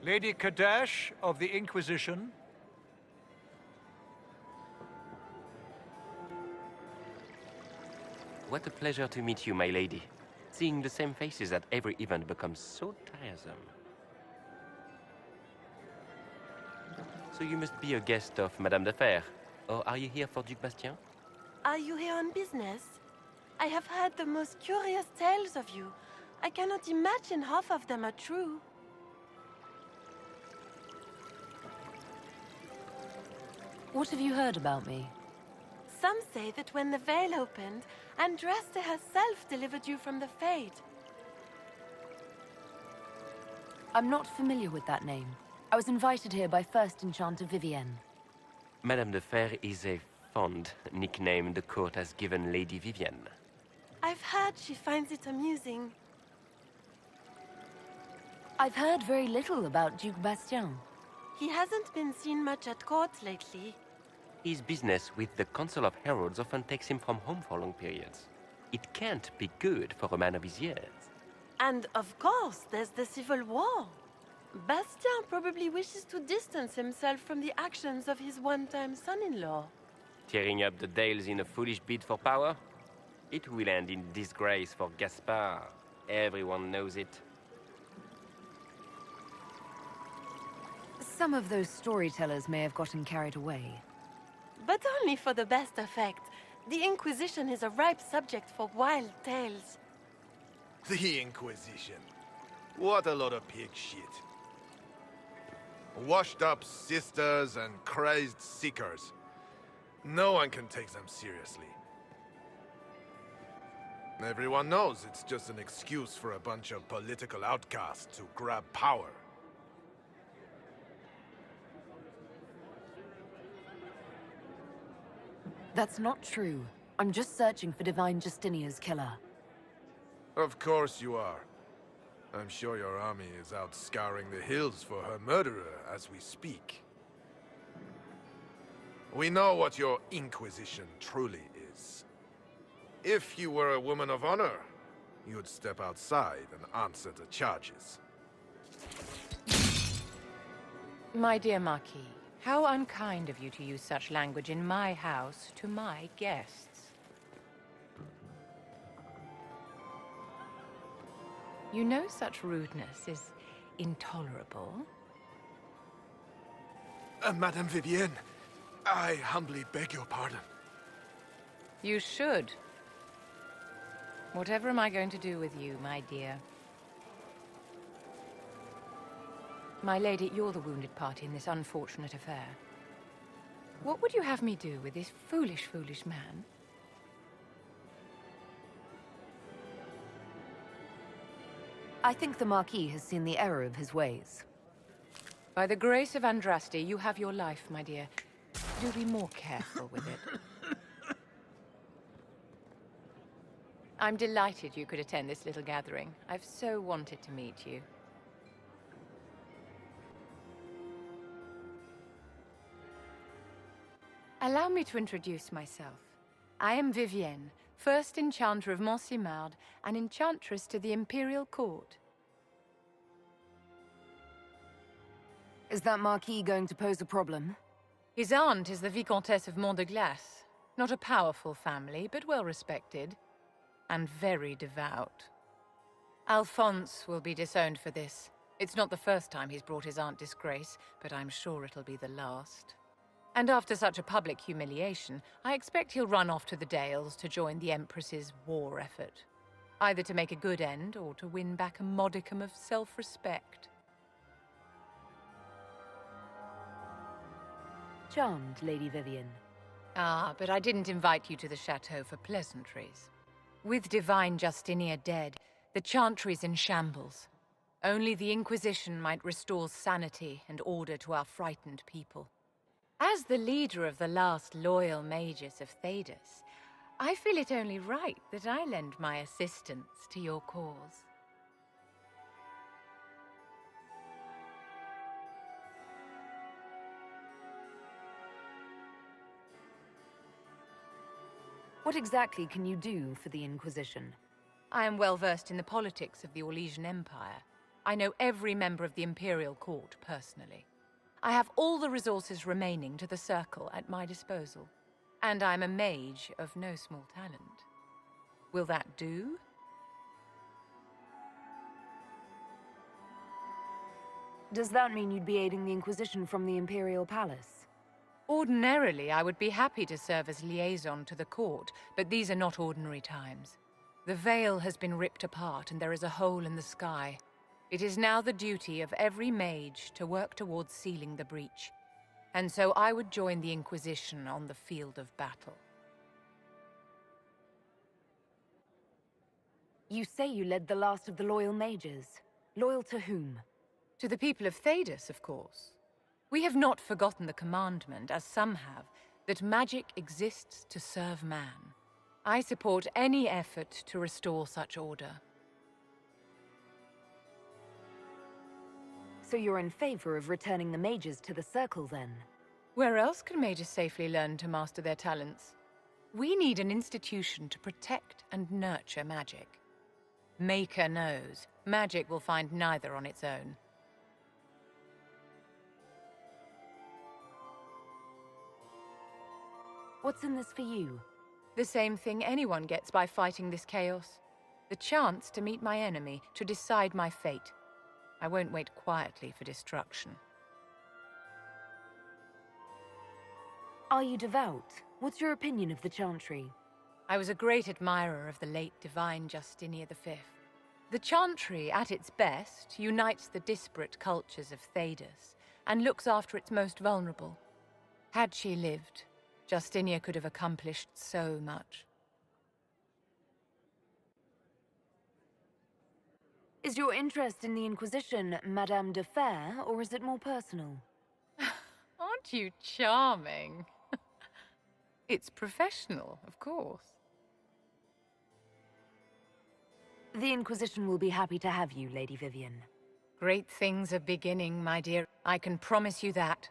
Lady Kadash of the Inquisition. What a pleasure to meet you, my lady. Seeing the same faces at every event becomes so tiresome. So you must be a guest of Madame de Fer. Or are you here for Duc Bastien? Are you here on business? I have heard the most curious tales of you. I cannot imagine half of them are true. What have you heard about me? Some say that when the veil opened, Andraste herself delivered you from the Fade. I'm not familiar with that name. I was invited here by First Enchanter Vivienne. Madame de Fer is a fond nickname the court has given Lady Vivienne. I've heard she finds it amusing. I've heard very little about Duc Bastien. He hasn't been seen much at court lately. His business with the Council of Heralds often takes him from home for long periods. It can't be good for a man of his years. And of course, there's the civil war. Bastien probably wishes to distance himself from the actions of his one-time son-in-law. Tearing up the Dales in a foolish bid for power? It will end in disgrace for Gaspard. Everyone knows it. Some of those storytellers may have gotten carried away. But only for the best effect. The Inquisition is a ripe subject for wild tales. The Inquisition. What a lot of pig shit. Washed-up sisters and crazed seekers. No one can take them seriously. Everyone knows it's just an excuse for a bunch of political outcasts to grab power. That's not true. I'm just searching for Divine Justinia's killer. Of course you are. I'm sure your army is out scouring the hills for her murderer as we speak. We know what your Inquisition truly is. If you were a woman of honor, you'd step outside and answer the charges. My dear Marquis, how unkind of you to use such language in my house to my guests. You know such rudeness is intolerable. Madame Vivienne, I humbly beg your pardon. You should. Whatever am I going to do with you, my dear? My lady, you're the wounded party in this unfortunate affair. What would you have me do with this foolish, foolish man? I think the Marquis has seen the error of his ways. By the grace of Andraste, you have your life, my dear. Do be more careful with it. I'm delighted you could attend this little gathering. I've so wanted to meet you. Allow me to introduce myself. I am Vivienne, First Enchanter of Romanceable and Enchantress to the Imperial Court. Is that Marquis going to pose a problem? His aunt is the Vicomtesse of Mont de Glace. Not a powerful family, but well respected. And very devout. Alphonse will be disowned for this. It's not the first time he's brought his aunt disgrace, but I'm sure it'll be the last. And after such a public humiliation, I expect he'll run off to the Dales to join the Empress's war effort. Either to make a good end, or to win back a modicum of self-respect. Charmed, Lady Vivienne. Ah, but I didn't invite you to the chateau for pleasantries. With Divine Justinia dead, the Chantry's in shambles. Only the Inquisition might restore sanity and order to our frightened people. As the leader of the last loyal mages of Thedas, I feel it only right that I lend my assistance to your cause. What exactly can you do for the Inquisition? I am well versed in the politics of the Orlesian Empire. I know every member of the Imperial Court personally. I have all the resources remaining to the Circle at my disposal. And I'm a mage of no small talent. Will that do? Does that mean you'd be aiding the Inquisition from the Imperial Palace? Ordinarily, I would be happy to serve as liaison to the court, but these are not ordinary times. The veil has been ripped apart and there is a hole in the sky. It is now the duty of every mage to work towards sealing the breach. And so I would join the Inquisition on the field of battle. You say you led the last of the loyal mages. Loyal to whom? To the people of Thedas, of course. We have not forgotten the commandment, as some have, that magic exists to serve man. I support any effort to restore such order. So you're in favor of returning the mages to the Circle, then? Where else can mages safely learn to master their talents? We need an institution to protect and nurture magic. Maker knows, magic will find neither on its own. What's in this for you? The same thing anyone gets by fighting this chaos. The chance to meet my enemy, to decide my fate. I won't wait quietly for destruction. Are you devout? What's your opinion of the Chantry? I was a great admirer of the late divine Justinia V. The Chantry, at its best, unites the disparate cultures of Thedas and looks after its most vulnerable. Had she lived, Justinia could have accomplished so much. Is your interest in the Inquisition Madame de Fer, or is it more personal? Aren't you charming? It's professional, of course. The Inquisition will be happy to have you, Lady Vivienne. Great things are beginning, my dear. I can promise you that.